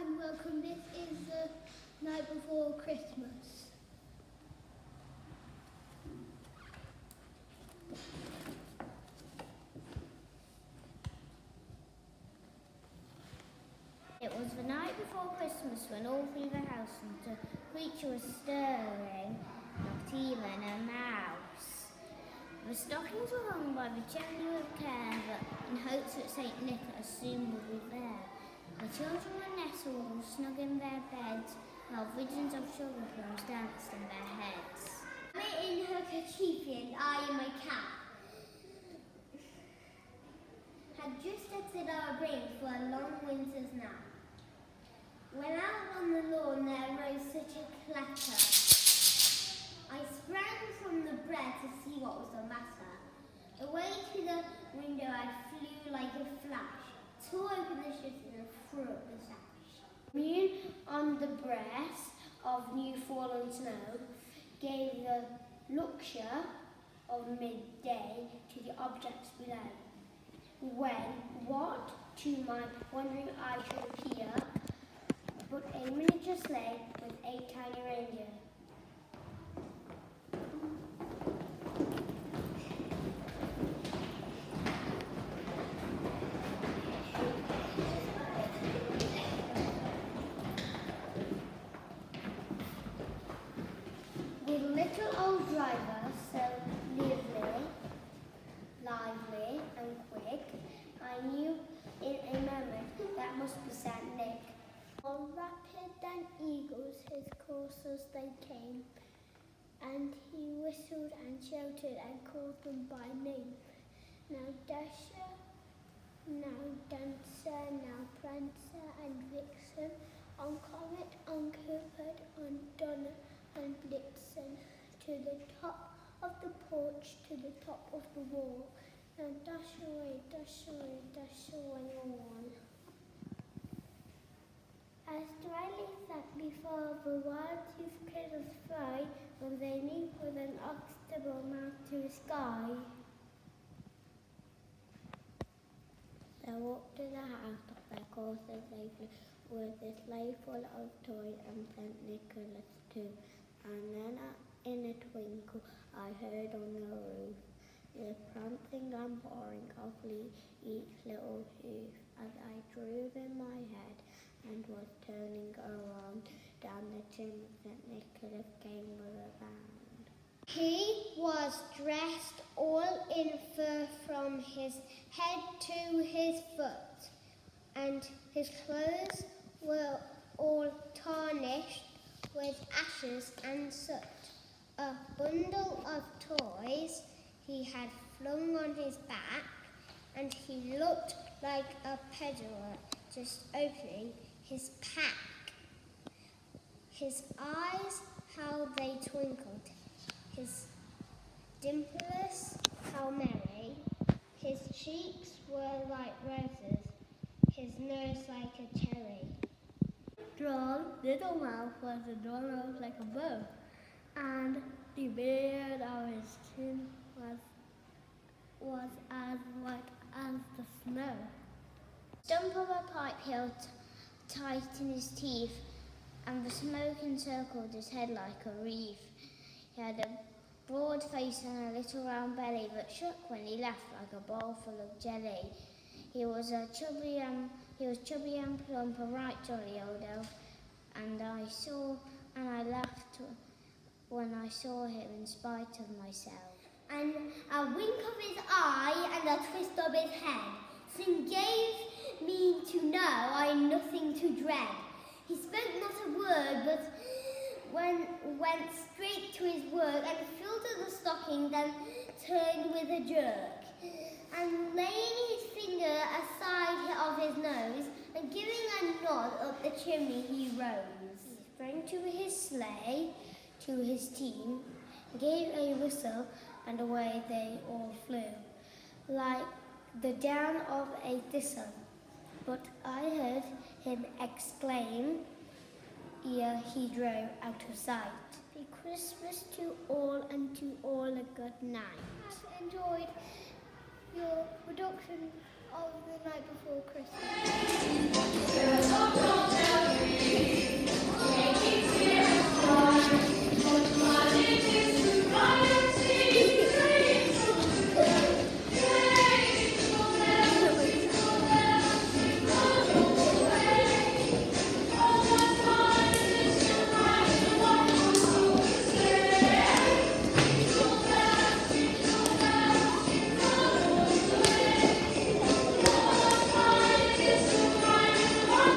and welcome. This is the night before Christmas. It was the night before Christmas when all through the house not a creature was stirring, not even a mouse. The stockings were hung by the chimney with care, but in hopes that St. Nicholas soon would be there. The children were nestled all snug in their beds, while visions of sugar plums danced in their heads. Mama in her kerchief and I in my cap had just exited our brains for a long winter's nap. When out on the lawn there rose such a clatter, I sprang from the bed to see what was the matter. Away to the window I flew like a flash, tore open the shutters and threw up the sash. Moon on the breast of new fallen snow gave the luxure of midday to the objects below. When what to my wondering eye should appear but a miniature sleigh with 8 tiny reindeer. With little old driver, so lively and quick, I knew in a moment that must be Saint Nick. More rapid than eagles his coursers they came, and he whistled and shouted and called them by name. Now Dasher, now Dancer, now Prancer and Vixen, on Comet, on Cupid, on Donner and Blitzen, to the top of the porch, to the top of the wall. Now dash away, dash away, dash away all. As Dryly sat before the wild youth critters fly, when they meet with an ox-double mouth to the sky. They walked to the house of their coursers they flew, with a sleigh full of toys and St. Nicholas too. And then in a twinkle I heard on the roof the prancing and pawing of each little hoof, as I drew in my head and was turning around. Down the chimney St. Nicholas came with a bound. He was dressed all in fur from his head to his foot, and his clothes were all tarnished with ashes and soot. A bundle of toys he had flung on his back, and he looked like a peddler just opening his pack. His eyes, how they twinkled, his dimples, how merry, his cheeks were like roses, his nose like a cherry. Droll's little mouth was a nose like a bow, and the beard of his chin was as white as the snow. Stump of a pipe held tight in his teeth, and the smoke encircled his head like a wreath. He had a broad face and a little round belly that shook when he laughed like a bowl full of jelly. He was chubby and plump, a right jolly old elf, and I laughed when I saw him in spite of myself. And a wink of his eye and a twist of his head soon gave me to know I had nothing to dread. He spoke not a word, but went straight to his work and filled the stocking, then turned with a jerk, and laying his finger aside of his nose and giving a nod up the chimney, he rose. He sprang to his sleigh, to his team, gave a whistle, and away they all flew, like the down of a thistle. But I heard him exclaim, ere he drove out of sight, "Be Christmas to all, and to all a good night." Enjoyed your production of The Night Before Christmas.